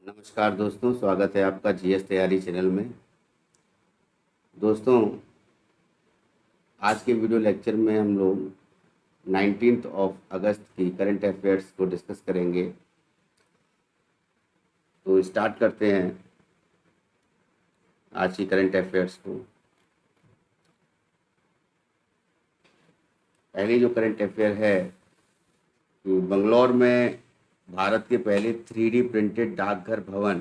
नमस्कार दोस्तों, स्वागत है आपका जीएस तैयारी चैनल में। दोस्तों, आज के वीडियो लेक्चर में हम लोग 19 अगस्त की करंट अफेयर्स को डिस्कस करेंगे। तो स्टार्ट करते हैं आज की करंट अफेयर्स को। पहली जो करंट अफेयर है कि बंगलौर में भारत के पहले 3D प्रिंटेड डाकघर भवन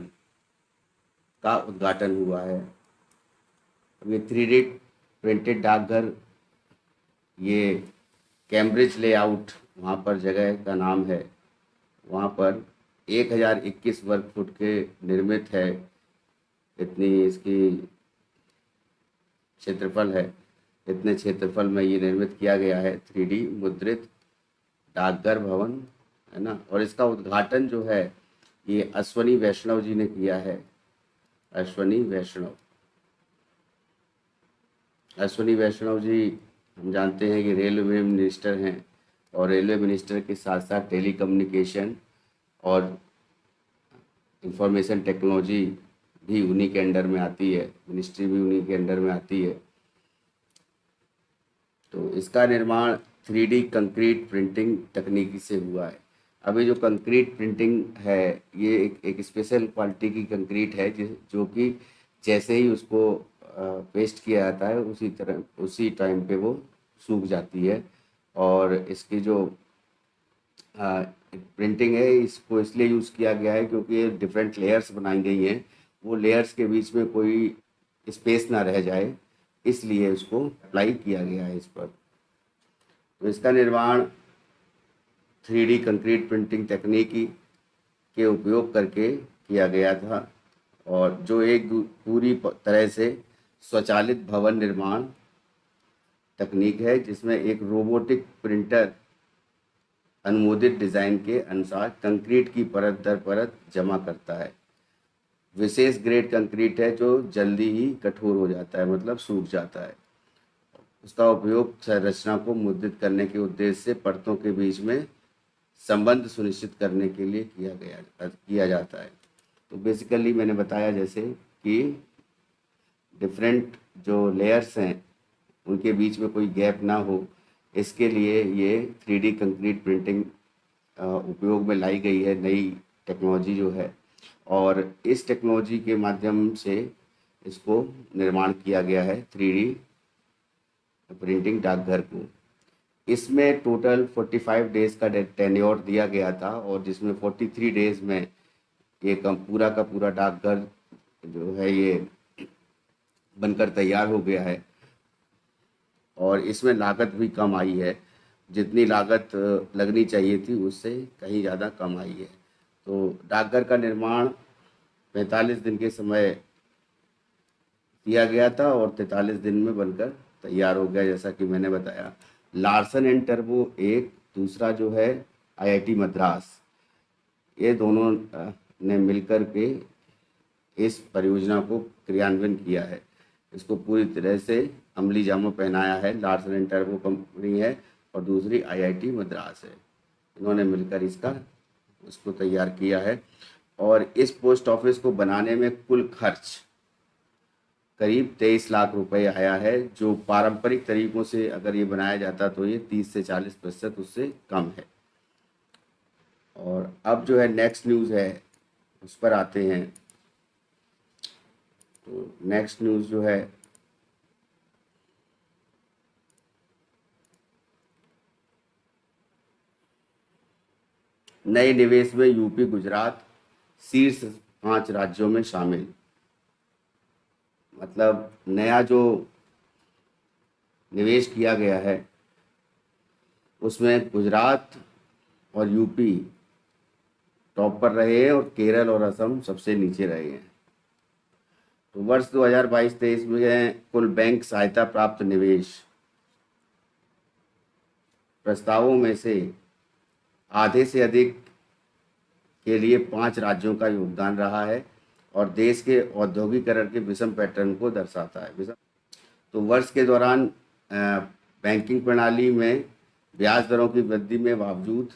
का उद्घाटन हुआ है। अब ये 3D प्रिंटेड डाकघर, ये कैम्ब्रिज लेआउट वहाँ पर जगह का नाम है। वहाँ पर 1021 वर्ग फुट के निर्मित है, इतनी इसकी क्षेत्रफल है। इतने क्षेत्रफल में ये निर्मित किया गया है 3D मुद्रित डाकघर भवन, है ना। और इसका उद्घाटन जो है ये अश्वनी वैष्णव जी ने किया है। अश्वनी वैष्णव जी हम जानते हैं कि रेलवे मिनिस्टर हैं, और रेलवे मिनिस्टर के साथ साथ टेली कम्युनिकेशन और इंफॉर्मेशन टेक्नोलॉजी भी उन्हीं के अंडर में आती है, मिनिस्ट्री भी उन्हीं के अंडर में आती है। तो इसका निर्माण 3D कंक्रीट प्रिंटिंग तकनीकी से हुआ है। अभी जो कंक्रीट प्रिंटिंग है ये एक स्पेशल क्वालिटी की कंक्रीट है जो कि जैसे ही उसको पेस्ट किया जाता है उसी टाइम पे वो सूख जाती है। और इसकी जो प्रिंटिंग है इसको इसलिए यूज़ किया गया है क्योंकि ये डिफरेंट लेयर्स बनाई गई हैं, वो लेयर्स के बीच में कोई स्पेस ना रह जाए, इसलिए उसको अप्लाई किया गया है इस पर। तो इसका निर्माण 3D कंक्रीट प्रिंटिंग तकनीकी के उपयोग करके किया गया था, और जो एक पूरी तरह से स्वचालित भवन निर्माण तकनीक है जिसमें एक रोबोटिक प्रिंटर अनुमोदित डिज़ाइन के अनुसार कंक्रीट की परत दर परत जमा करता है। विशेष ग्रेड कंक्रीट है जो जल्दी ही कठोर हो जाता है, मतलब सूख जाता है। उसका उपयोग संरचना को मुद्रित करने के उद्देश्य से परतों के बीच में संबंध सुनिश्चित करने के लिए किया जाता है। तो बेसिकली मैंने बताया जैसे कि डिफरेंट जो लेयर्स हैं उनके बीच में कोई गैप ना हो, इसके लिए ये 3D कंक्रीट प्रिंटिंग उपयोग में लाई गई है, नई टेक्नोलॉजी जो है। और इस टेक्नोलॉजी के माध्यम से इसको निर्माण किया गया है 3D प्रिंटिंग डाकघर को। इसमें टोटल 45 डेज़ का टेन्योर दिया गया था, और जिसमें 43 डेज़ में ये पूरा का पूरा डाकघर जो है ये बनकर तैयार हो गया है। और इसमें लागत भी कम आई है, जितनी लागत लगनी चाहिए थी उससे कहीं ज़्यादा कम आई है। तो डाकघर का निर्माण 45 दिन के समय किया गया था और 43 दिन में बनकर तैयार हो गया, जैसा कि मैंने बताया। लार्सन एंड टर्बो एक, दूसरा जो है IIT मद्रास, ये दोनों ने मिलकर के इस परियोजना को क्रियान्वयन किया है। इसको पूरी तरह से अमली जामा पहनाया है। लार्सन एंड टर्बो कंपनी है और दूसरी IIT मद्रास है, इन्होंने मिलकर उसको तैयार किया है। और इस पोस्ट ऑफिस को बनाने में कुल खर्च करीब 23 लाख रुपए आया है, जो पारंपरिक तरीकों से अगर ये बनाया जाता तो ये 30 से 40% उससे कम है। और अब जो है नेक्स्ट न्यूज़ है उस पर आते हैं। तो नेक्स्ट न्यूज़ जो है नए निवेश में यूपी गुजरात शीर्ष 5 राज्यों में शामिल। मतलब नया जो निवेश किया गया है उसमें गुजरात और यूपी टॉप पर रहे हैं, और केरल और असम सबसे नीचे रहे हैं। तो वर्ष 2022-23 में कुल बैंक सहायता प्राप्त निवेश प्रस्तावों में से आधे से अधिक के लिए 5 राज्यों का योगदान रहा है, और देश के औद्योगिकरण के विषम पैटर्न को दर्शाता है। तो वर्ष के दौरान बैंकिंग प्रणाली में ब्याज दरों की वृद्धि में बावजूद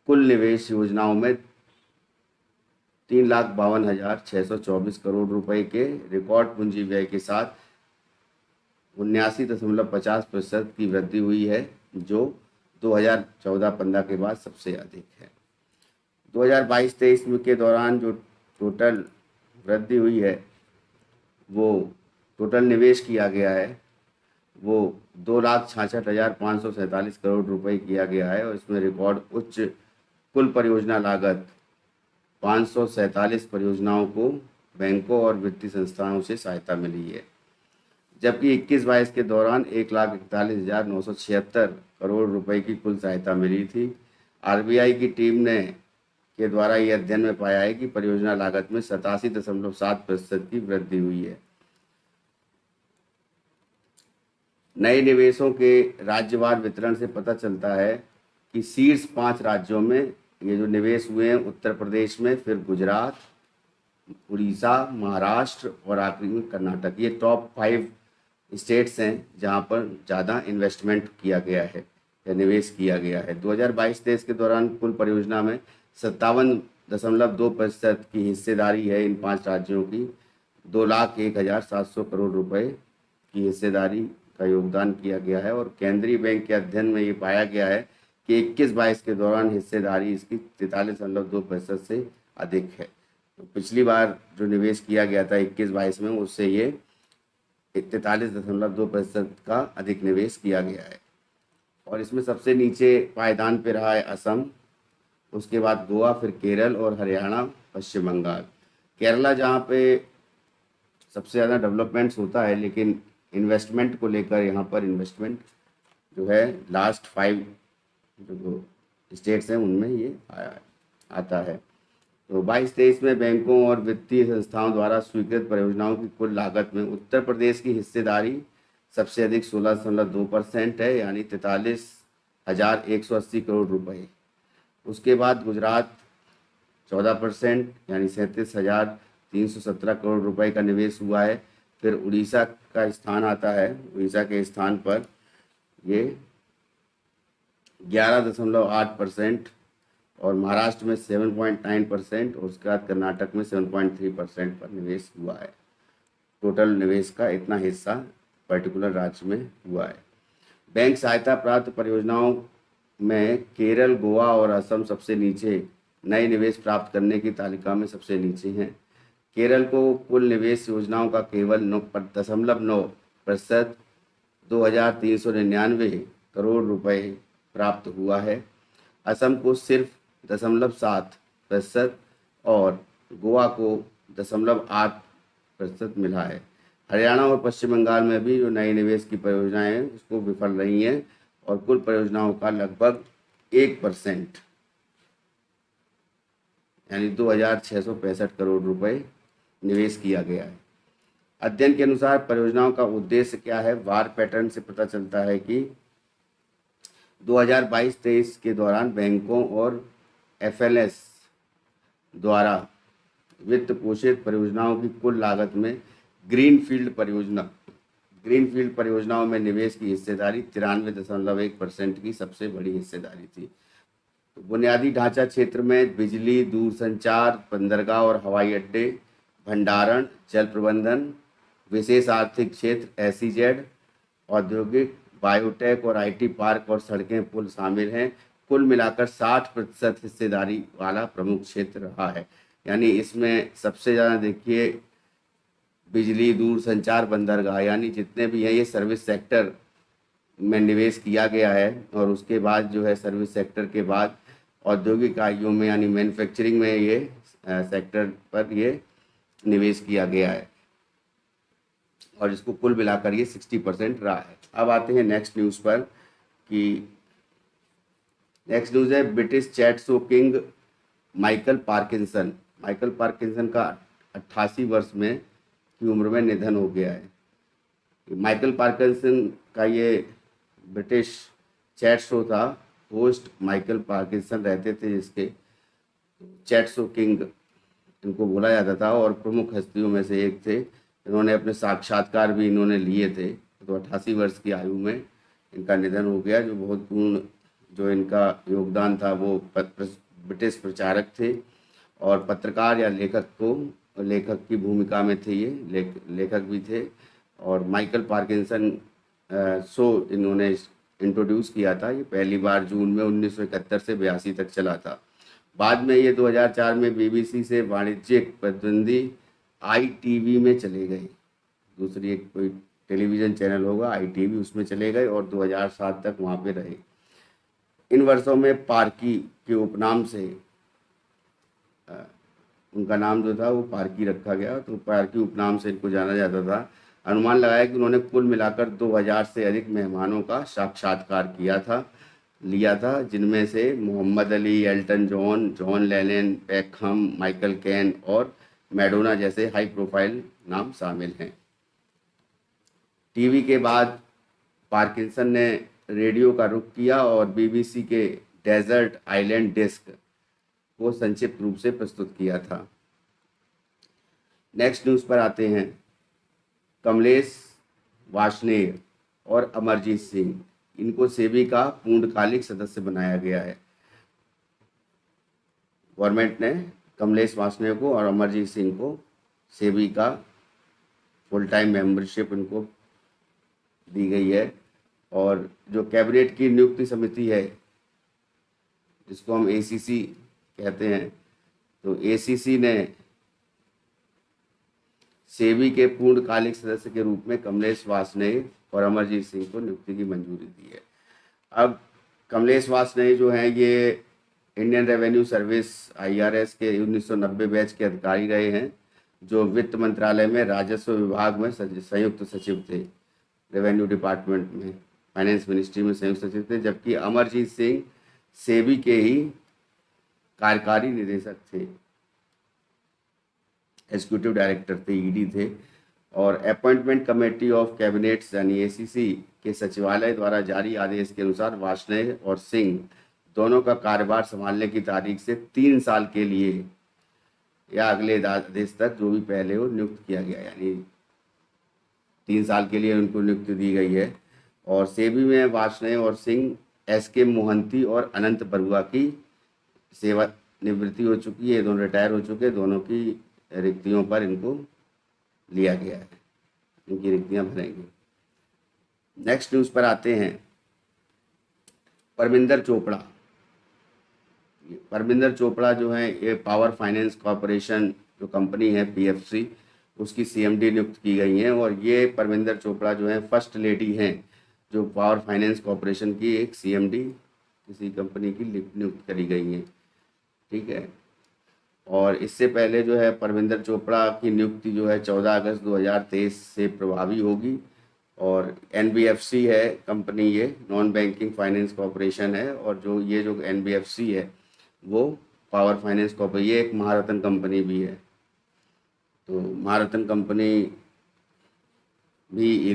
कुल निवेश योजनाओं में 3,52,624 करोड़ रुपए के रिकॉर्ड पूंजी व्यय के साथ 79.50% की वृद्धि हुई है, जो 2014-15 के बाद सबसे अधिक है। 2022-23 के दौरान जो टोटल वृद्धि हुई है, वो टोटल निवेश किया गया है वो 2,66,547 करोड़ रुपए किया गया है, और इसमें रिकॉर्ड उच्च कुल परियोजना लागत 547 परियोजनाओं को बैंकों और वित्तीय संस्थानों से सहायता मिली है, जबकि 21-22 के दौरान 1,41,976 करोड़ रुपए की कुल सहायता मिली थी। आरबीआई की टीम ने के द्वारा यह अध्ययन में पाया है कि परियोजना लागत में 87.7% की वृद्धि हुई है। नए निवेशों के राज्यवार वितरण से पता चलता है कि शीर्ष 5 राज्यों में ये जो निवेश हुए हैं, उत्तर प्रदेश में, फिर गुजरात, उड़ीसा, महाराष्ट्र और आखिरी में कर्नाटक। ये टॉप 5 स्टेट्स हैं जहां पर ज़्यादा इन्वेस्टमेंट किया गया है या निवेश किया गया है। 2022-23 के दौरान कुल परियोजना में 57.2% की हिस्सेदारी है इन 5 राज्यों की। 2,01,700 करोड़ रुपए की हिस्सेदारी का योगदान किया गया है, और केंद्रीय बैंक के अध्ययन में ये पाया गया है कि 21-22 के दौरान हिस्सेदारी इसकी 43.2% से अधिक है। तो पिछली बार जो निवेश किया गया था 21-22 में, उससे ये 43.2% का अधिक निवेश किया गया है। और इसमें सबसे नीचे पायदान पे रहा है असम, उसके बाद गोवा, फिर केरल और हरियाणा, पश्चिम बंगाल। केरला जहाँ पे सबसे ज़्यादा डेवलपमेंट्स होता है, लेकिन इन्वेस्टमेंट को लेकर यहाँ पर इन्वेस्टमेंट जो है लास्ट 5 जो स्टेट्स हैं उनमें ये आता है। तो 22-23 में बैंकों और वित्तीय संस्थाओं द्वारा स्वीकृत परियोजनाओं की कुल लागत में उत्तर प्रदेश की हिस्सेदारी सबसे अधिक 16.2% है, यानी 43,180 करोड़ रुपए। उसके बाद गुजरात 14% यानी 37,317 करोड़ रुपए का निवेश हुआ है। फिर उड़ीसा का स्थान आता है, उड़ीसा के स्थान पर ये 11.8% और महाराष्ट्र में 7.9% और उसके बाद कर्नाटक में 7.3% पर निवेश हुआ है। टोटल निवेश का इतना हिस्सा पर्टिकुलर राज्य में हुआ है। बैंक सहायता प्राप्त परियोजनाओं में केरल, गोवा और असम सबसे नीचे नए निवेश प्राप्त करने की तालिका में सबसे नीचे हैं। केरल को कुल निवेश योजनाओं का केवल 9.9% 2,399 करोड़ रुपए प्राप्त हुआ है। असम को सिर्फ 0.7% और गोवा को 0.8% मिला है। हरियाणा और पश्चिम बंगाल में भी जो नए निवेश की परियोजनाएं हैं उसको विफल रही हैं, और कुल परियोजनाओं का लगभग 1% यानी 2,665 करोड़ रुपए निवेश किया गया है। अध्ययन के अनुसार परियोजनाओं का उद्देश्य क्या है? वार पैटर्न से पता चलता है कि 2022-23 के दौरान बैंकों और एफएलएस द्वारा वित्त पोषित परियोजनाओं की कुल लागत में ग्रीनफील्ड परियोजनाओं में निवेश की हिस्सेदारी 93.1% की सबसे बड़ी हिस्सेदारी थी। तो बुनियादी ढांचा क्षेत्र में बिजली, दूरसंचार, बंदरगाह और हवाई अड्डे, भंडारण, जल प्रबंधन, विशेष आर्थिक क्षेत्र एसईजेड, औद्योगिक, बायोटेक और आईटी पार्क और सड़कें, पुल शामिल हैं। कुल मिलाकर 60% हिस्सेदारी वाला प्रमुख क्षेत्र रहा है। यानी इसमें सबसे ज़्यादा देखिए बिजली, दूरसंचार, बंदरगाह यानी जितने भी हैं ये सर्विस सेक्टर में निवेश किया गया है, और उसके बाद जो है सर्विस सेक्टर के बाद औद्योगिक इकाइयों में यानी मैन्युफैक्चरिंग में ये सेक्टर पर ये निवेश किया गया है, और इसको कुल मिलाकर ये 60% रहा है। अब आते हैं नेक्स्ट न्यूज़ पर कि नेक्स्ट न्यूज़ है British chat show king Michael Parkinson का 88 वर्ष में की उम्र में निधन हो गया है। माइकल पार्किंसन का ये ब्रिटिश चैट शो था, होस्ट माइकल पार्किंसन रहते थे, जिसके चैट शो किंग इनको बोला जाता था, और प्रमुख हस्तियों में से एक थे। इन्होंने अपने साक्षात्कार भी इन्होंने लिए थे। तो 88 वर्ष की आयु में इनका निधन हो गया। जो बहुत जो इनका योगदान था वो ब्रिटिश प्रचारक थे, और पत्रकार या लेखक की भूमिका में थे, ये लेखक भी थे। और माइकल पार्किंसन शो इन्होंने इंट्रोड्यूस किया था। ये पहली बार जून में 1971 से 82 तक चला था। बाद में ये 2004 में बीबीसी से वाणिज्यिक प्रतिद्वंदी ITV में चले गए। दूसरी एक कोई टेलीविज़न चैनल होगा ITV, उसमें चले गए और 2007 तक वहाँ पे रहे। इन वर्षों में पार्की के उपनाम से उनका नाम जो था वो पार्की रखा गया, तो पार्की उपनाम से इनको जाना जाता था। अनुमान लगाया कि उन्होंने कुल मिलाकर 2000 से अधिक मेहमानों का साक्षात्कार लिया था, जिनमें से Muhammad Ali, Elton John, John Lennon, Beckham, Michael Caine और मैडोना जैसे हाई प्रोफाइल नाम शामिल हैं। टीवी के बाद पार्किंसन ने रेडियो का रुख किया और बीबीसी के डेजर्ट आइलैंड डेस्क को संक्षिप्त रूप से प्रस्तुत किया था। नेक्स्ट न्यूज़ पर आते हैं। कमलेश वार्ष्णेय और अमरजीत सिंह, इनको सेबी का पूर्णकालिक सदस्य बनाया गया है। गवर्नमेंट ने कमलेश वार्ष्णेय को और अमरजीत सिंह को सेबी का फुल टाइम मेंबरशिप इनको दी गई है। और जो कैबिनेट की नियुक्ति समिति है, जिसको हम ACC कहते हैं, तो ACC ने सेबी के पूर्णकालिक सदस्य के रूप में कमलेश वार्ष्णेय और अमरजीत सिंह को नियुक्ति की मंजूरी दी है। अब कमलेश वार्ष्णेय जो हैं, ये इंडियन रेवेन्यू सर्विस IRS के 1990 बैच के अधिकारी रहे हैं, जो वित्त मंत्रालय में राजस्व विभाग में संयुक्त सचिव थे। रेवेन्यू डिपार्टमेंट में, फाइनेंस मिनिस्ट्री में संयुक्त सचिव थे। जबकि अमरजीत सिंह सेबी के ही कार्यकारी निदेशक थे, एग्जीक्यूटिव डायरेक्टर थे, ED थे। और अपॉइंटमेंट कमेटी ऑफ कैबिनेट्स यानी ACC के सचिवालय द्वारा जारी आदेश के अनुसार वार्ष्णेय और सिंह दोनों का कार्यभार संभालने की तारीख से 3 साल के लिए या अगले आदेश तक, जो भी पहले हो, नियुक्त किया गया, यानी 3 साल के लिए उनको नियुक्ति दी गई है। और सेबी में वार्ष्णेय और सिंह SK मोहंती और अनंत बरुआ की सेवा निवृत्ति हो चुकी है, दोनों रिटायर हो चुके, दोनों की रिक्तियों पर इनको लिया गया है, इनकी रिक्तियां भरेंगे। नेक्स्ट न्यूज़ पर आते हैं। परमिंदर चोपड़ा जो है, ये पावर फाइनेंस कॉरपोरेशन जो कंपनी है PFC, उसकी CMD नियुक्त की गई हैं। और ये परमिंदर चोपड़ा जो है फर्स्ट लेडी हैं जो पावर फाइनेंस कॉरपोरेशन की एक CMD किसी कंपनी की नियुक्त करी गई हैं। ठीक है। और इससे पहले जो है परमिंदर चोपड़ा की नियुक्ति जो है 14 अगस्त 2023 से प्रभावी होगी। और NBFC है कंपनी, ये नॉन बैंकिंग फाइनेंस कॉरपोरेशन है। और जो NBFC है वो पावर फाइनेंस कॉरपोरेशन, ये एक महारत्न कंपनी भी है। तो महारत्न कंपनी भी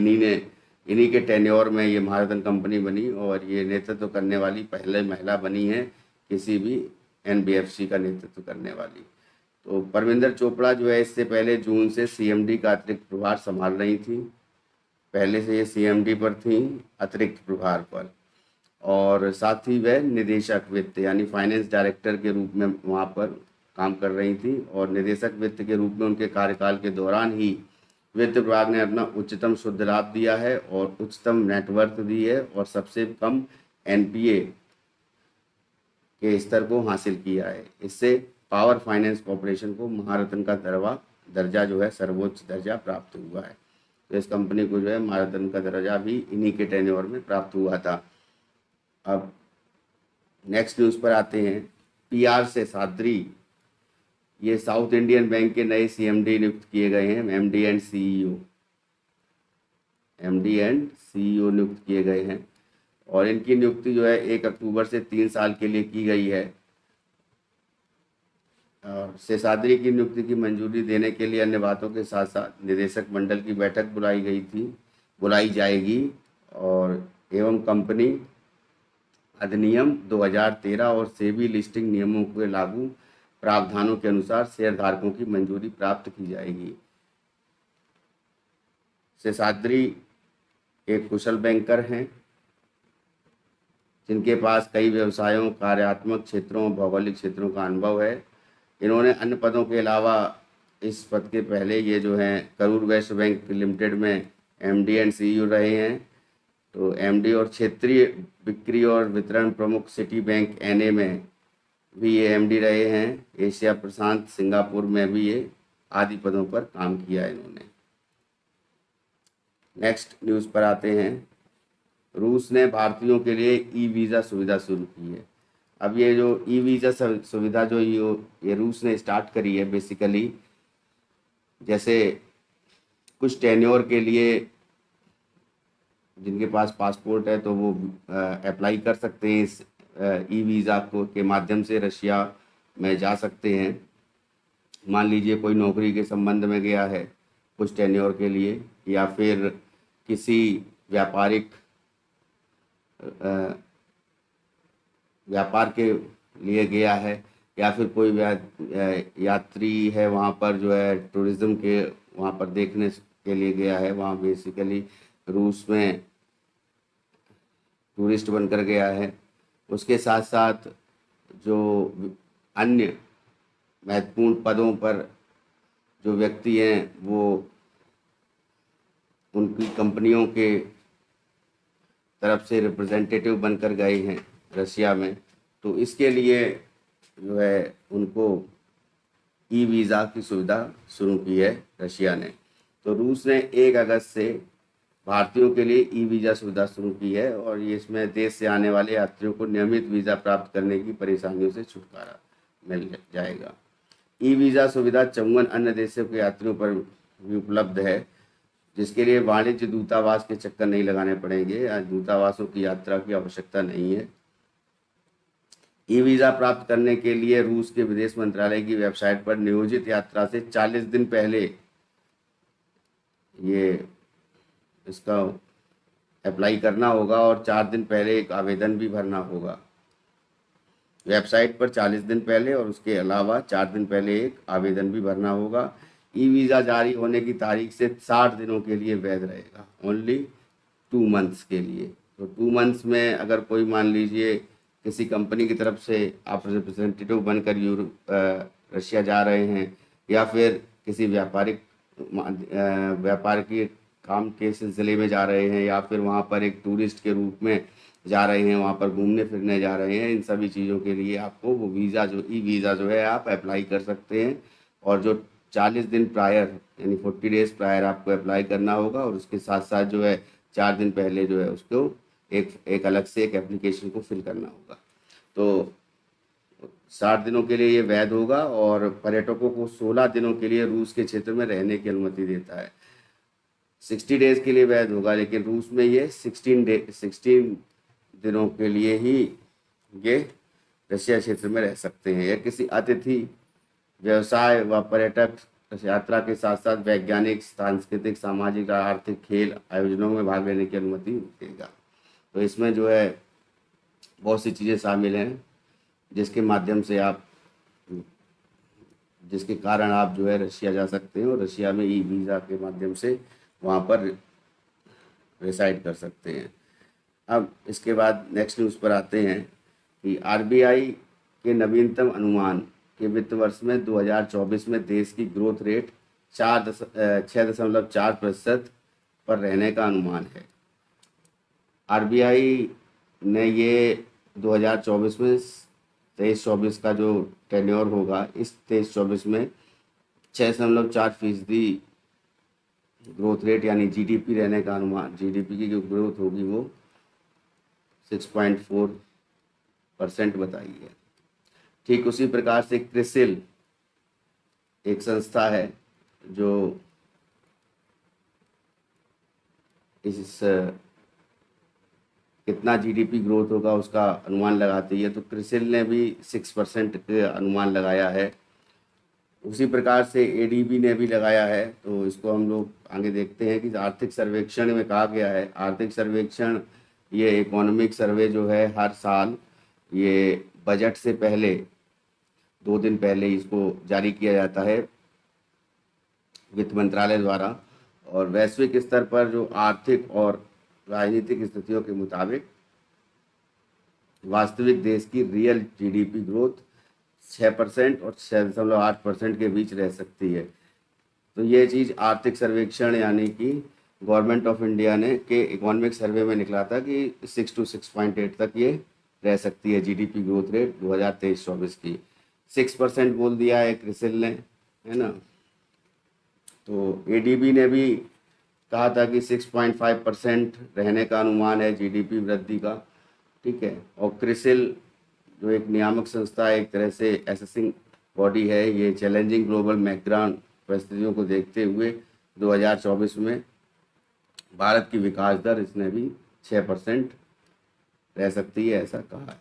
इन्हीं के टेन्योर में ये महारत्न कंपनी बनी और ये नेतृत्व करने वाली पहले महिला बनी है किसी भी NBFC का नेतृत्व करने वाली। तो परमिंदर चोपड़ा जो है इससे पहले जून से CMD का अतिरिक्त प्रभार संभाल रही थी। पहले से ये CMD पर थी अतिरिक्त प्रभार पर। और साथ ही वह निदेशक वित्त यानी फाइनेंस डायरेक्टर के रूप में वहाँ पर काम कर रही थी। और निदेशक वित्त के रूप में उनके कार्यकाल के दौरान ही वित्त विभाग ने अपना उच्चतम शुद्ध लाभ दिया है और उच्चतम नेटवर्थ दी है और सबसे कम NPA के स्तर को हासिल किया है। इससे पावर फाइनेंस कॉरपोरेशन को महारत्न का दर्जा जो है सर्वोच्च दर्जा प्राप्त हुआ है। तो इस कंपनी को जो है महारत्न का दर्जा भी इन्हीं के टेन्योर में प्राप्त हुआ था। अब नेक्स्ट न्यूज़ पर आते हैं। PR शेषाद्री, ये साउथ इंडियन बैंक के नए CMD नियुक्त किए गए हैं। MD एंड CEO नियुक्त किए गए हैं। और इनकी नियुक्ति जो है 1 अक्टूबर से 3 साल के लिए की गई है। और शेषाद्री की नियुक्ति की मंजूरी देने के लिए अन्य बातों के साथ साथ निदेशक मंडल की बैठक बुलाई जाएगी। और एवं कंपनी अधिनियम 2013 और सेबी लिस्टिंग नियमों के लागू प्रावधानों के अनुसार शेयरधारकों की मंजूरी प्राप्त की जाएगी। शेषाद्री एक कुशल बैंकर हैं जिनके पास कई व्यवसायों, कार्यात्मक क्षेत्रों, भौगोलिक क्षेत्रों का अनुभव है। इन्होंने अन्य पदों के अलावा इस पद के पहले ये जो हैं करूर वैश्य बैंक लिमिटेड में एमडी एंड सीईओ रहे हैं। तो एमडी और क्षेत्रीय बिक्री और वितरण प्रमुख सिटी बैंक एनए में भी ये एमडी रहे हैं। एशिया प्रशांत सिंगापुर में भी ये आदि पदों पर काम किया इन्होंने। नेक्स्ट न्यूज़ पर आते हैं। रूस ने भारतीयों के लिए ई वीज़ा सुविधा शुरू की है। अब ये जो ई वीज़ा सुविधा जो ये रूस ने स्टार्ट करी है, बेसिकली जैसे कुछ टेन्योर के लिए जिनके पास पासपोर्ट है तो वो अप्लाई कर सकते हैं इस ई वीज़ा को के माध्यम से रशिया में जा सकते हैं। मान लीजिए कोई नौकरी के संबंध में गया है कुछ टेन्योर के लिए, या फिर किसी व्यापार के लिए गया है, या फिर कोई यात्री है वहाँ पर जो है टूरिज़्म के वहाँ पर देखने के लिए गया है, वहाँ बेसिकली रूस में टूरिस्ट बनकर गया है। उसके साथ साथ जो अन्य महत्वपूर्ण पदों पर जो व्यक्ति हैं वो उनकी कंपनियों के तरफ से रिप्रेजेंटेटिव बनकर गए हैं रशिया में, तो इसके लिए जो है उनको ई वीज़ा की सुविधा शुरू की है रशिया ने। तो रूस ने 1 अगस्त से भारतीयों के लिए ई वीज़ा सुविधा शुरू की है और ये इसमें देश से आने वाले यात्रियों को नियमित वीज़ा प्राप्त करने की परेशानियों से छुटकारा मिल जाएगा। ई वीज़ा सुविधा 54 अन्य देशों के यात्रियों पर भी उपलब्ध है, जिसके लिए वाणिज्य दूतावास के चक्कर नहीं लगाने पड़ेंगे या दूतावासों की यात्रा की आवश्यकता नहीं है। ई वीज़ा प्राप्त करने के लिए रूस के विदेश मंत्रालय की वेबसाइट पर नियोजित यात्रा से 40 दिन पहले ये इसका अप्लाई करना होगा और 4 दिन पहले एक आवेदन भी भरना होगा। वेबसाइट पर 40 दिन पहले और उसके अलावा 4 दिन पहले एक आवेदन भी भरना होगा। ई वीज़ा जारी होने की तारीख से 60 दिनों के लिए वैध रहेगा, ओनली 2 मंथ्स के लिए। तो 2 मंथ्स में अगर कोई मान लीजिए किसी कंपनी की तरफ से आप रिप्रेजेंटेटिव बनकर रशिया जा रहे हैं, या फिर किसी व्यापार की काम के सिलसिले में जा रहे हैं, या फिर वहाँ पर एक टूरिस्ट के रूप में जा रहे हैं, वहाँ पर घूमने फिरने जा रहे हैं, इन सभी चीज़ों के लिए आपको वो वीज़ा जो ई वीज़ा जो है आप अप्लाई कर सकते हैं। और जो 40 दिन प्रायर यानी 40 डेज़ प्रायर आपको अप्लाई करना होगा, और उसके साथ साथ जो है 4 दिन पहले जो है उसको एक अलग से एक एप्लीकेशन को फिल करना होगा। तो 60 दिनों के लिए ये वैध होगा और पर्यटकों को 16 दिनों के लिए रूस के क्षेत्र में रहने की अनुमति देता है। 60 डेज़ के लिए वैध होगा, लेकिन रूस में ये 16 दिनों के लिए ही ये रशिया क्षेत्र में रह सकते हैं। या किसी अतिथि व्यवसाय व पर्यटक यात्रा के साथ साथ वैज्ञानिक, सांस्कृतिक, सामाजिक, आर्थिक, खेल आयोजनों में भाग लेने की अनुमति देगा। तो इसमें जो है बहुत सी चीज़ें शामिल हैं जिसके कारण आप जो है रशिया जा सकते हैं और रशिया में ई वीज़ा के माध्यम से वहाँ पर रिसाइड कर सकते हैं। अब इसके बाद नेक्स्ट न्यूज़ पर आते हैं कि आरबीआई के नवीनतम अनुमान के वित्त वर्ष में 2024 में देश की ग्रोथ रेट 6.4% पर रहने का अनुमान है। आरबीआई ने ये 2024 में 23-24 का जो टेन्योर होगा, इस 23-24 में 6.4% ग्रोथ रेट यानी जीडीपी रहने का अनुमान, जीडीपी की जो ग्रोथ होगी वो 6.4% बताई है। ठीक उसी प्रकार से क्रिसिल एक संस्था है जो इस कितना जीडीपी ग्रोथ होगा उसका अनुमान लगाती है, तो क्रिसिल ने भी 6% के अनुमान लगाया है। उसी प्रकार से एडीबी ने भी लगाया है। तो इसको हम लोग आगे देखते हैं कि आर्थिक सर्वेक्षण में कहा गया है। आर्थिक सर्वेक्षण ये इकोनॉमिक सर्वे जो है हर साल ये बजट से पहले 2 दिन पहले इसको जारी किया जाता है वित्त मंत्रालय द्वारा, और वैश्विक स्तर पर जो आर्थिक और राजनीतिक स्थितियों के मुताबिक वास्तविक देश की रियल जीडीपी ग्रोथ 6% और 6.8% के बीच रह सकती है। तो ये चीज़ आर्थिक सर्वेक्षण यानी कि गवर्नमेंट ऑफ इंडिया ने के इकोनॉमिक सर्वे में निकला था कि 6 to 6.8 तक ये रह सकती है जीडीपी ग्रोथ रेट 2023-24 की। 6% बोल दिया है क्रिसिल ने, है ना। तो एडीबी ने भी कहा था कि 6.5% रहने का अनुमान है जीडीपी वृद्धि का, ठीक है। और क्रिसिल जो एक नियामक संस्था है, एक तरह से एसेसिंग बॉडी है, ये चैलेंजिंग ग्लोबल बैकग्राउंड परिस्थितियों को देखते हुए 2024 में भारत की विकास दर इसने भी 6% रह सकती है, ऐसा कहा है।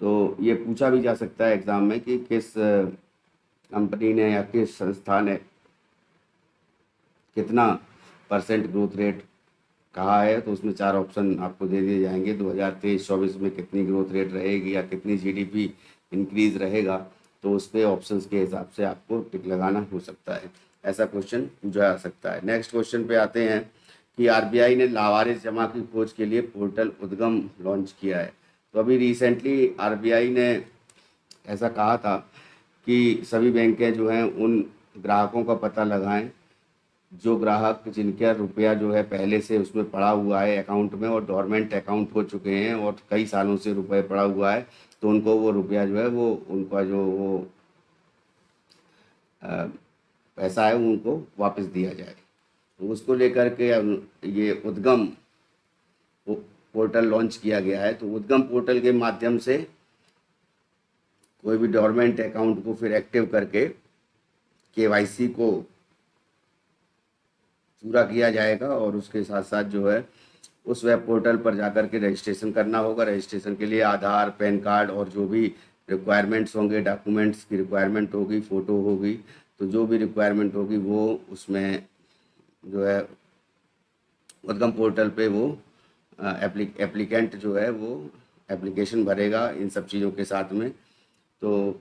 तो ये पूछा भी जा सकता है एग्ज़ाम में कि किस कंपनी ने या किस संस्था ने कितना परसेंट ग्रोथ रेट कहा है। तो उसमें 4 ऑप्शन आपको दे दिए जाएंगे, 2023-24 में कितनी ग्रोथ रेट रहेगी या कितनी जीडीपी इंक्रीज रहेगा। तो उस पर ऑप्शंस के हिसाब से आपको टिक लगाना हो सकता है, ऐसा क्वेश्चन पूछा जा सकता है। नेक्स्ट क्वेश्चन पे आते हैं कि आरबीआई ने लावारिस जमा की खोज के लिए पोर्टल उद्गम लॉन्च किया है। तो अभी रिसेंटली आरबीआई ने ऐसा कहा था कि सभी बैंकें जो हैं उन ग्राहकों का पता लगाएं जो ग्राहक जिनका रुपया जो है पहले से उसमें पड़ा हुआ है अकाउंट में और डोरमेंट अकाउंट हो चुके हैं और कई सालों से रुपये पड़ा हुआ है, तो उनको वो रुपया जो है वो उनका जो वो पैसा है उनको वापस दिया जाए। तो उसको लेकर के ये उद्गम पोर्टल लॉन्च किया गया है। तो उद्गम पोर्टल के माध्यम से कोई भी डोरमेंट अकाउंट को फिर एक्टिव करके केवाईसी को पूरा किया जाएगा और उसके साथ साथ जो है उस वेब पोर्टल पर जाकर के रजिस्ट्रेशन करना होगा। रजिस्ट्रेशन के लिए आधार, पैन कार्ड और जो भी रिक्वायरमेंट्स होंगे, डॉक्यूमेंट्स की रिक्वायरमेंट होगी, फ़ोटो होगी, तो जो भी रिक्वायरमेंट होगी वो उसमें जो है उद्गम पोर्टल पे वो एप्लीकेंट जो है वो एप्लीकेशन भरेगा इन सब चीज़ों के साथ में। तो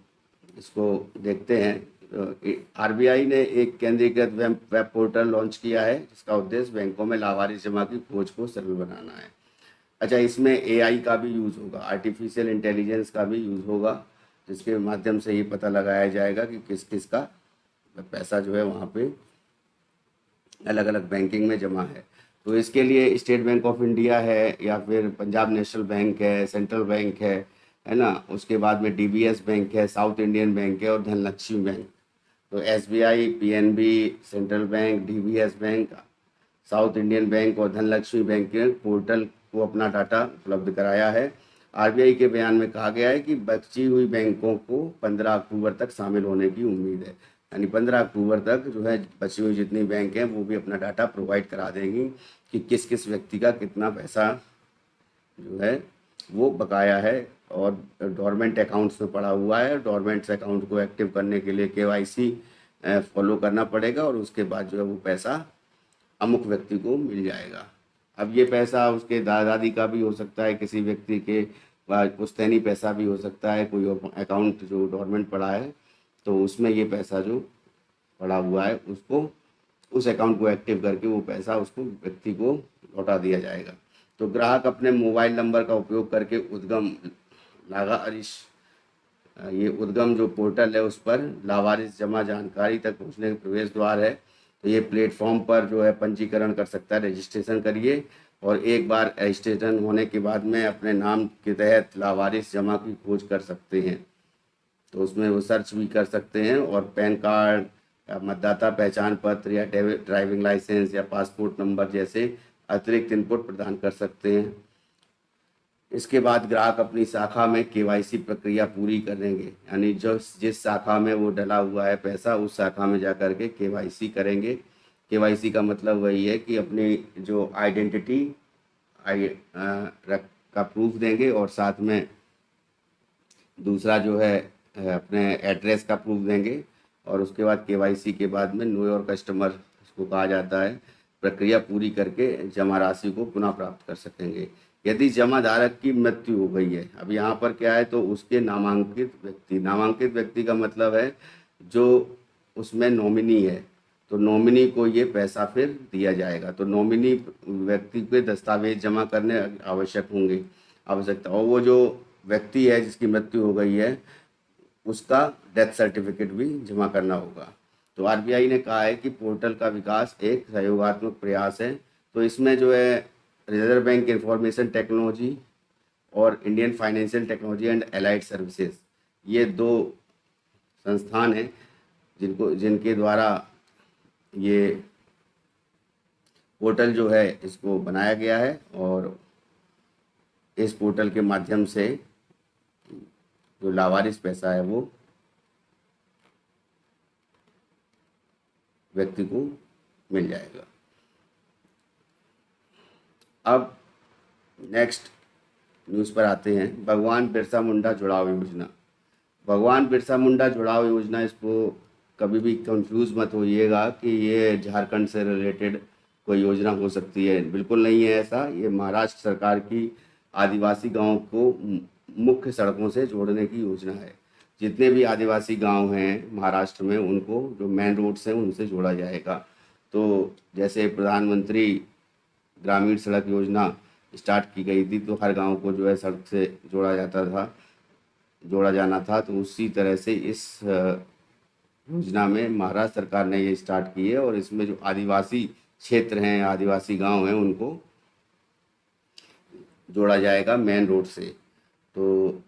इसको देखते हैं। आरबीआई ने एक केंद्रीकृत वेब पोर्टल लॉन्च किया है जिसका उद्देश्य बैंकों में लावारिस जमा की खोज को सरल बनाना है। अच्छा, इसमें एआई का भी यूज़ होगा, आर्टिफिशियल इंटेलिजेंस का भी यूज़ होगा, जिसके माध्यम से ये पता लगाया जाएगा कि किस किस का पैसा जो है वहाँ पे अलग अलग बैंकिंग में जमा है। तो इसके लिए स्टेट बैंक ऑफ इंडिया है या फिर पंजाब नेशनल बैंक है, सेंट्रल बैंक है ना। उसके बाद में डीबीएस बैंक है, साउथ इंडियन बैंक है और धनलक्ष्मी बैंक। तो SBI, PNB, central bank, DBS bank, south Indian bank और धनलक्ष्मी बैंक के पोर्टल को अपना डाटा उपलब्ध कराया है। आरबीआई के बयान में कहा गया है कि बची हुई बैंकों को 15 अक्टूबर तक शामिल होने की उम्मीद है। यानी 15 अक्टूबर तक जो है बची हुई जितनी बैंक हैं वो भी अपना डाटा प्रोवाइड करा देंगी कि किस किस व्यक्ति का कितना पैसा जो है वो बकाया है और डोरमेंट अकाउंट्स में पड़ा हुआ है। डोरमेंट्स अकाउंट को एक्टिव करने के लिए केवाईसी फॉलो करना पड़ेगा और उसके बाद जो है वो पैसा अमुक व्यक्ति को मिल जाएगा। अब ये पैसा उसके दादा दादी का भी हो सकता है, किसी व्यक्ति के पुश्तैनी पैसा भी हो सकता है, कोई अकाउंट जो डोरमेंट पड़ा है तो उसमें ये पैसा जो पड़ा हुआ है उसको उस अकाउंट को एक्टिव करके वो पैसा उसको व्यक्ति को लौटा दिया जाएगा। तो ग्राहक अपने मोबाइल नंबर का उपयोग करके उद्गम लावारिस ये उद्गम जो पोर्टल है उस पर लावारिस जमा जानकारी तक पहुंचने का प्रवेश द्वार है। तो ये प्लेटफॉर्म पर जो है पंजीकरण कर सकता है, रजिस्ट्रेशन करिए और एक बार रजिस्ट्रेशन होने के बाद में अपने नाम के तहत लावारिस जमा की खोज कर सकते हैं। तो उसमें वो सर्च भी कर सकते हैं और पैन कार्ड या मतदाता पहचान पत्र या ड्राइविंग लाइसेंस या पासपोर्ट नंबर जैसे अतिरिक्त इनपुट प्रदान कर सकते हैं। इसके बाद ग्राहक अपनी शाखा में केवाईसी प्रक्रिया पूरी करेंगे, यानी जो जिस शाखा में वो डला हुआ है पैसा उस शाखा में जा कर के केवाईसी करेंगे। केवाईसी का मतलब वही है कि अपनी जो आइडेंटिटी का प्रूफ देंगे और साथ में दूसरा जो है अपने एड्रेस का प्रूफ देंगे और उसके बाद केवाईसी के बाद में नो योर कस्टमर इसको कहा जाता है, प्रक्रिया पूरी करके जमा राशि को पुनः प्राप्त कर सकेंगे। यदि जमा धारक की मृत्यु हो गई है, अब यहाँ पर क्या है तो उसके नामांकित व्यक्ति का मतलब है जो उसमें नॉमिनी है, तो नॉमिनी को ये पैसा फिर दिया जाएगा। तो नॉमिनी व्यक्ति के दस्तावेज जमा करने आवश्यकता और वो जो व्यक्ति है जिसकी मृत्यु हो गई है उसका डेथ सर्टिफिकेट भी जमा करना होगा। तो आरबीआई ने कहा है कि पोर्टल का विकास एक सहयोगात्मक प्रयास है। तो इसमें जो है रिजर्व बैंक इंफॉर्मेशन टेक्नोलॉजी और Indian financial technology and allied services, ये दो संस्थान हैं जिनके द्वारा ये पोर्टल जो है इसको बनाया गया है। और इस पोर्टल के माध्यम से जो लावारिस पैसा है वो व्यक्ति को मिल जाएगा। अब नेक्स्ट न्यूज़ पर आते हैं। भगवान बिरसा मुंडा जुड़ाव योजना। भगवान बिरसा मुंडा जुड़ाव योजना, इसको कभी भी कंफ्यूज मत होइएगा कि ये झारखंड से रिलेटेड कोई योजना हो सकती है, बिल्कुल नहीं है ऐसा। ये महाराष्ट्र सरकार की आदिवासी गांवों को मुख्य सड़कों से जोड़ने की योजना है। जितने भी आदिवासी गांव हैं महाराष्ट्र में उनको जो मेन रोड्स हैं उनसे जोड़ा जाएगा। तो जैसे प्रधानमंत्री ग्रामीण सड़क योजना स्टार्ट की गई थी तो हर गांव को जो है सड़क से जोड़ा जाना था, तो उसी तरह से इस योजना में महाराष्ट्र सरकार ने ये स्टार्ट की है। और इसमें जो आदिवासी क्षेत्र हैं, आदिवासी गांव हैं, उनको जोड़ा जाएगा मेन रोड से। तो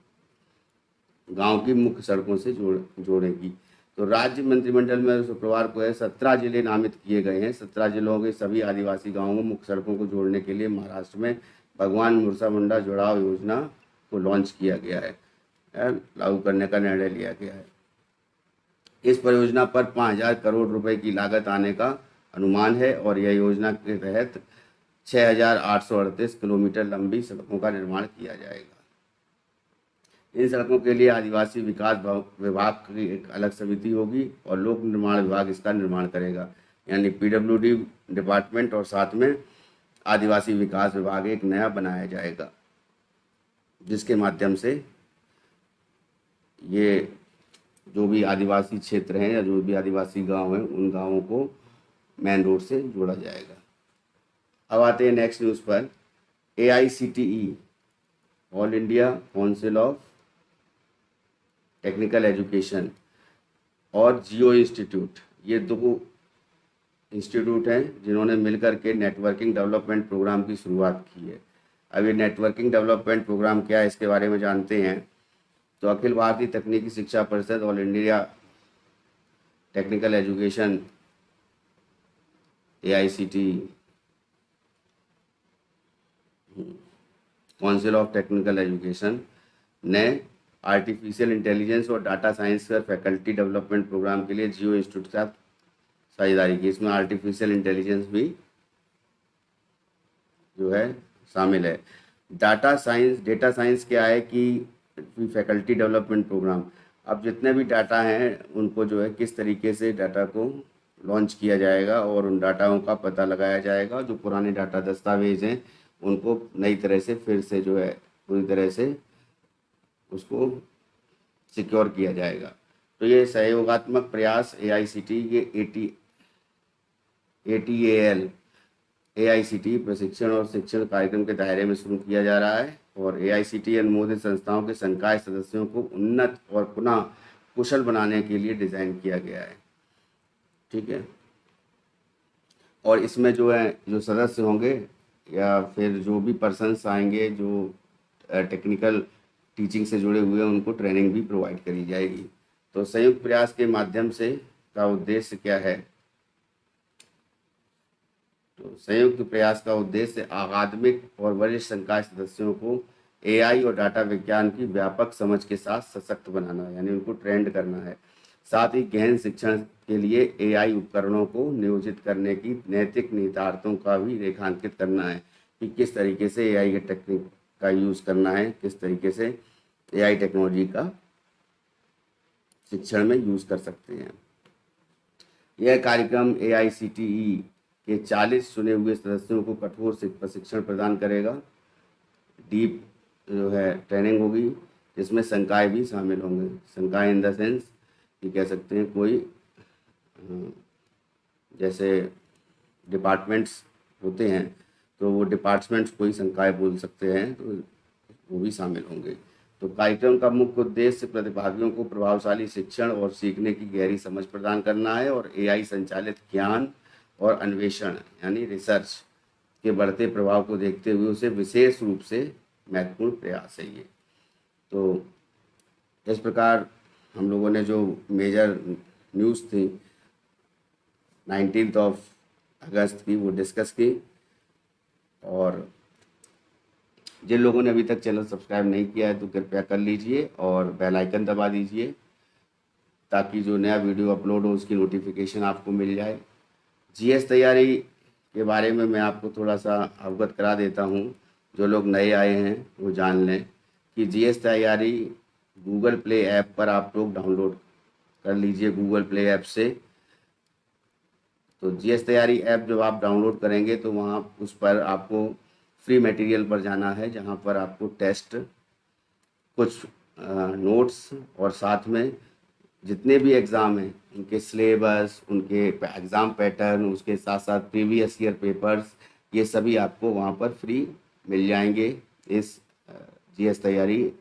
गांव की मुख्य सड़कों से जोड़ेगी। तो राज्य मंत्रिमंडल में शुक्रवार को है 17 जिले नामित किए गए हैं। 17 जिलों के सभी आदिवासी गांवों में मुख्य सड़कों को जोड़ने के लिए महाराष्ट्र में भगवान बिरसा मुंडा जुड़ाव योजना को लॉन्च किया गया है, लागू करने का निर्णय लिया गया है। इस परियोजना पर 5,000 करोड़ रुपए की लागत आने का अनुमान है और यह योजना के तहत 6,838 किलोमीटर लंबी सड़कों का निर्माण किया जाएगा। इन सड़कों के लिए आदिवासी विकास विभाग की एक अलग समिति होगी और लोक निर्माण विभाग इसका निर्माण करेगा, यानी पीडब्ल्यूडी डिपार्टमेंट, और साथ में आदिवासी विकास विभाग एक नया बनाया जाएगा जिसके माध्यम से ये जो भी आदिवासी क्षेत्र हैं या जो भी आदिवासी गांव हैं उन गांवों को मेन रोड से जोड़ा जाएगा। अब आते हैं नेक्स्ट न्यूज़ पर। AICTE all India council of technical education और जियो इंस्टीट्यूट, ये दो इंस्टीट्यूट हैं जिन्होंने मिलकर के नेटवर्किंग डेवलपमेंट प्रोग्राम की शुरुआत की है। अब ये नेटवर्किंग डेवलपमेंट प्रोग्राम क्या है इसके बारे में जानते हैं। तो अखिल भारतीय तकनीकी शिक्षा परिषद all India technical education AICTE council of technical education ने आर्टिफिशियल इंटेलिजेंस और डाटा साइंस पर फैकल्टी डेवलपमेंट प्रोग्राम के लिए जियो इंस्टीट्यूट के साथ साझेदारी की। इसमें आर्टिफिशियल इंटेलिजेंस भी जो है शामिल है। डेटा साइंस क्या है कि फैकल्टी डेवलपमेंट प्रोग्राम, अब जितने भी डाटा हैं उनको जो है किस तरीके से डाटा को लॉन्च किया जाएगा और उन डाटाओं का पता लगाया जाएगा। जो पुराने डाटा दस्तावेज हैं उनको नई तरह से फिर से जो है पूरी तरह से उसको सिक्योर किया जाएगा। तो ये सहयोगात्मक प्रयास AICTE के ATAL AICTE प्रशिक्षण और शिक्षण कार्यक्रम के दायरे में शुरू किया जा रहा है और AICTE अनुमोदित संस्थाओं के संकाय सदस्यों को उन्नत और पुनः कुशल बनाने के लिए डिज़ाइन किया गया है। ठीक है, और इसमें जो है जो सदस्य होंगे या फिर जो भी पर्सन्स आएंगे जो टेक्निकल टीचिंग से जुड़े हुए हैं उनको ट्रेनिंग भी प्रोवाइड करी जाएगी। तो संयुक्त प्रयास के माध्यम से का उद्देश्य क्या है? तो संयुक्त प्रयास का उद्देश्य अकादमिक और वरिष्ठ संकाय सदस्यों को AI और डाटा विज्ञान की व्यापक समझ के साथ सशक्त बनाना है, यानी उनको ट्रेंड करना है। साथ ही गहन शिक्षण के लिए AI उपकरणों को नियोजित करने की नैतिक निहितार्थों का भी रेखांकित करना है कि किस तरीके से AI के टेक्निक का यूज़ करना है, किस तरीके से AI टेक्नोलॉजी का शिक्षण में यूज़ कर सकते हैं। यह कार्यक्रम AICTE के 40 चुने हुए सदस्यों को कठोर प्रशिक्षण प्रदान करेगा। डीप जो है ट्रेनिंग होगी जिसमें संकाय भी शामिल होंगे। संकाय इन द सेंस कि कह सकते हैं कोई जैसे डिपार्टमेंट्स होते हैं तो वो डिपार्टमेंट्स कोई संकाय बोल सकते हैं, तो वो भी शामिल होंगे। तो कार्यक्रम का मुख्य उद्देश्य प्रतिभागियों को प्रभावशाली शिक्षण और सीखने की गहरी समझ प्रदान करना है और एआई संचालित ज्ञान और अन्वेषण यानी रिसर्च के बढ़ते प्रभाव को देखते हुए उसे विशेष रूप से महत्वपूर्ण प्रयास है ये। तो इस प्रकार हम लोगों ने जो मेजर न्यूज़ थी 19 अगस्त की वो डिस्कस की, और जिन लोगों ने अभी तक चैनल सब्सक्राइब नहीं किया है तो कृपया कर लीजिए और बेल आइकन दबा दीजिए ताकि जो नया वीडियो अपलोड हो उसकी नोटिफिकेशन आपको मिल जाए। जीएस तैयारी के बारे में मैं आपको थोड़ा सा अवगत करा देता हूँ, जो लोग नए आए हैं वो जान लें कि जीएस तैयारी गूगल प्ले ऐप पर आप लोग डाउनलोड कर लीजिए गूगल प्ले ऐप से। तो जीएस तैयारी ऐप जब आप डाउनलोड करेंगे तो वहाँ उस पर आपको फ्री मटेरियल पर जाना है, जहाँ पर आपको टेस्ट, कुछ नोट्स और साथ में जितने भी एग्ज़ाम हैं उनके सिलेबस, उनके एग्ज़ाम पैटर्न, उसके साथ साथ प्रीवियस ईयर पेपर्स, ये सभी आपको वहाँ पर फ्री मिल जाएंगे। इस जीएस तैयारी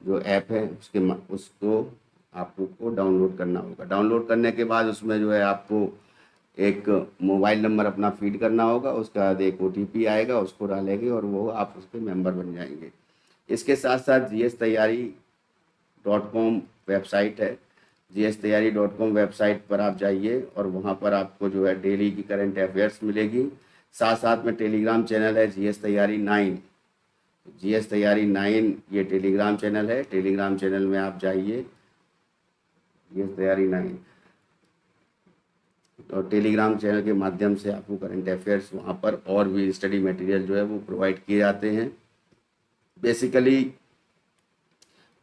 जो ऐप है उसको आपको डाउनलोड करना होगा। डाउनलोड करने के बाद उसमें जो है आपको एक मोबाइल नंबर अपना फीड करना होगा, उसके बाद एक ओटीपी आएगा, उसको डालेंगे और वो आप उसके मेंबर बन जाएंगे। इसके साथ साथ GSTayari.com वेबसाइट है। GSTayari.com वेबसाइट पर आप जाइए और वहाँ पर आपको जो है डेली की करंट अफेयर्स मिलेगी। साथ साथ में टेलीग्राम चैनल है GS तैयारी 9। GS तैयारी 9 ये टेलीग्राम चैनल है। टेलीग्राम चैनल में आप जाइए GS तैयारी 9, और टेलीग्राम चैनल के माध्यम से आपको करंट अफेयर्स वहाँ पर और भी स्टडी मटेरियल जो है वो प्रोवाइड किए जाते हैं। बेसिकली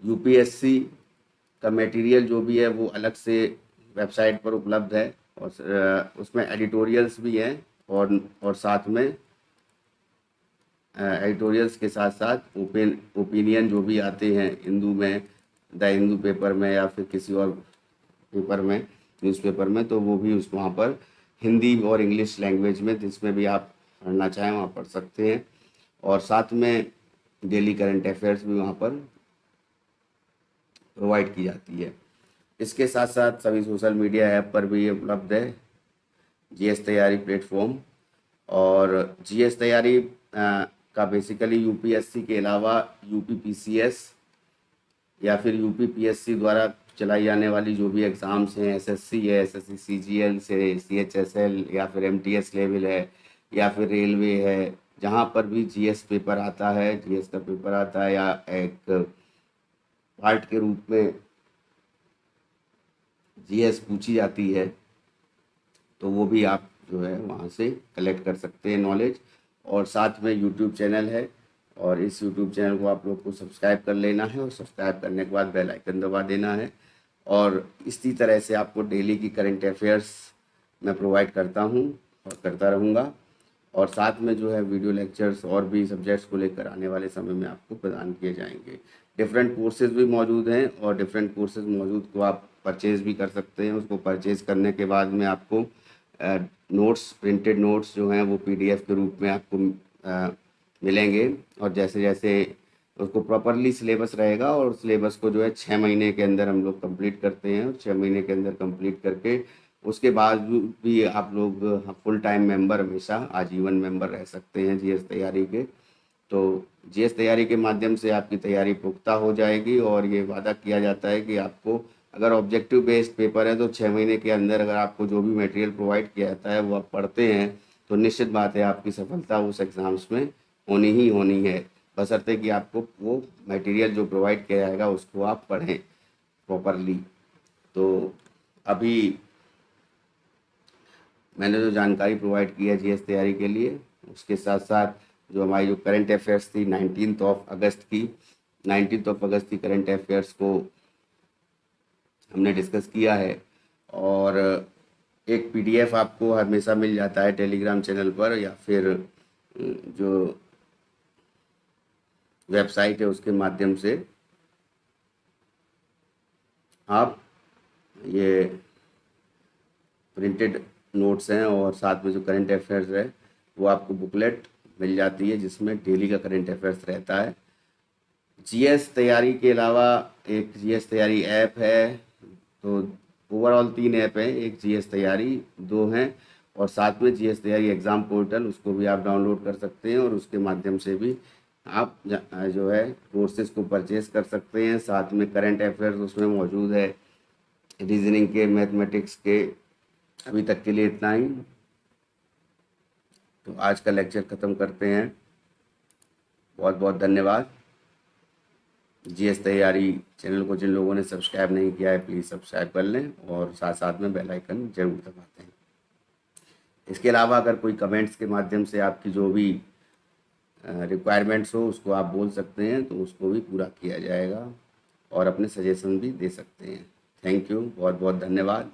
यूपीएससी का मटेरियल जो भी है वो अलग से वेबसाइट पर उपलब्ध है, और उसमें एडिटोरियल्स भी हैं, और साथ में एडिटोरियल्स के साथ साथ ओपिनियन जो भी आते हैं हिंदू में, द हिंदू पेपर में या फिर किसी और पेपर में, न्यूज़पेपर में, तो वो भी उस वहाँ पर हिंदी और इंग्लिश लैंग्वेज में जिसमें भी आप पढ़ना चाहें वहाँ पढ़ सकते हैं। और साथ में डेली करंट अफेयर्स भी वहाँ पर प्रोवाइड की जाती है। इसके साथ साथ सभी सोशल मीडिया ऐप पर भी ये उपलब्ध है जीएस तैयारी प्लेटफॉर्म। और जीएस तैयारी का बेसिकली यूपीएससी के अलावा यूपीपीसीएस या फिर यूपीपीएससी द्वारा चलाई जाने वाली जो भी एग्ज़ाम्स हैं, एसएससी है, एसएससी सीजीएल से सीएचएसएल या फिर एमटीएस लेवल है या फिर रेलवे है, जहाँ पर भी जीएस पेपर आता है, जीएस का पेपर आता है या एक पार्ट के रूप में जीएस पूछी जाती है, तो वो भी आप जो है वहाँ से कलेक्ट कर सकते हैं नॉलेज। और साथ में यूट्यूब चैनल है, और इस यूट्यूब चैनल को आप लोग को सब्सक्राइब कर लेना है, और सब्सक्राइब करने के बाद बेल आइकन दबा देना है। और इसी तरह से आपको डेली की करंट अफेयर्स मैं प्रोवाइड करता हूँ और करता रहूँगा। और साथ में जो है वीडियो लेक्चर्स और भी सब्जेक्ट्स को लेकर आने वाले समय में आपको प्रदान किए जाएंगे। डिफरेंट कोर्सेज भी मौजूद हैं, और डिफरेंट कोर्सेज मौजूद को आप परचेज़ भी कर सकते हैं। उसको परचेज़ करने के बाद में आपको नोट्स, प्रिंटेड नोट्स जो हैं वो पीडीएफ के रूप में आपको मिलेंगे। और जैसे जैसे उसको प्रॉपरली सिलेबस रहेगा, और सिलेबस को जो है 6 महीने के अंदर हम लोग कंप्लीट करते हैं, और 6 महीने के अंदर कंप्लीट करके उसके बाद भी आप लोग फुल टाइम मेंबर, हमेशा आजीवन मेंबर रह सकते हैं जीएस तैयारी के। तो जीएस तैयारी के माध्यम से आपकी तैयारी पुख्ता हो जाएगी, और ये वादा किया जाता है कि आपको अगर ऑब्जेक्टिव बेस्ड पेपर है तो 6 महीने के अंदर अगर आपको जो भी मटेरियल प्रोवाइड किया जाता है वो आप पढ़ते हैं तो निश्चित बात है आपकी सफलता उस एग्ज़ाम्स में होनी ही होनी है, बशर्ते कि आपको वो मटेरियल जो प्रोवाइड किया जाएगा उसको आप पढ़ें प्रॉपरली। तो अभी मैंने जो जानकारी प्रोवाइड की है जीएस तैयारी के लिए, उसके साथ साथ जो हमारी जो करंट अफेयर्स थी 19 अगस्त की, 19 अगस्त की करंट अफेयर्स को हमने डिस्कस किया है। और एक पीडीएफ आपको हमेशा मिल जाता है टेलीग्राम चैनल पर, या फिर जो वेबसाइट है उसके माध्यम से आप ये प्रिंटेड नोट्स हैं, और साथ में जो करंट अफेयर्स है वो आपको बुकलेट मिल जाती है जिसमें डेली का करंट अफेयर्स रहता है। जीएस तैयारी के अलावा एक जीएस तैयारी ऐप है, तो ओवरऑल 3 ऐप हैं, एक जीएस तैयारी, 2 हैं, और साथ में जीएस तैयारी एग्ज़ाम पोर्टल, उसको भी आप डाउनलोड कर सकते हैं और उसके माध्यम से भी आप जो है कोर्सेज़ को परचेज़ कर सकते हैं। साथ में करंट अफेयर्स उसमें मौजूद है, रीजनिंग के, मैथमेटिक्स के। अभी तक के लिए इतना ही। तो आज का लेक्चर ख़त्म करते हैं। बहुत बहुत धन्यवाद। जीएस तैयारी चैनल को जिन लोगों ने सब्सक्राइब नहीं किया है, प्लीज़ सब्सक्राइब कर लें और साथ साथ में बेल आइकन जरूर दबाते हैं। इसके अलावा अगर कोई कमेंट्स के माध्यम से आपकी जो भी रिक्वायरमेंट्स हो उसको आप बोल सकते हैं, तो उसको भी पूरा किया जाएगा और अपने सजेशन भी दे सकते हैं। थैंक यू, बहुत बहुत धन्यवाद।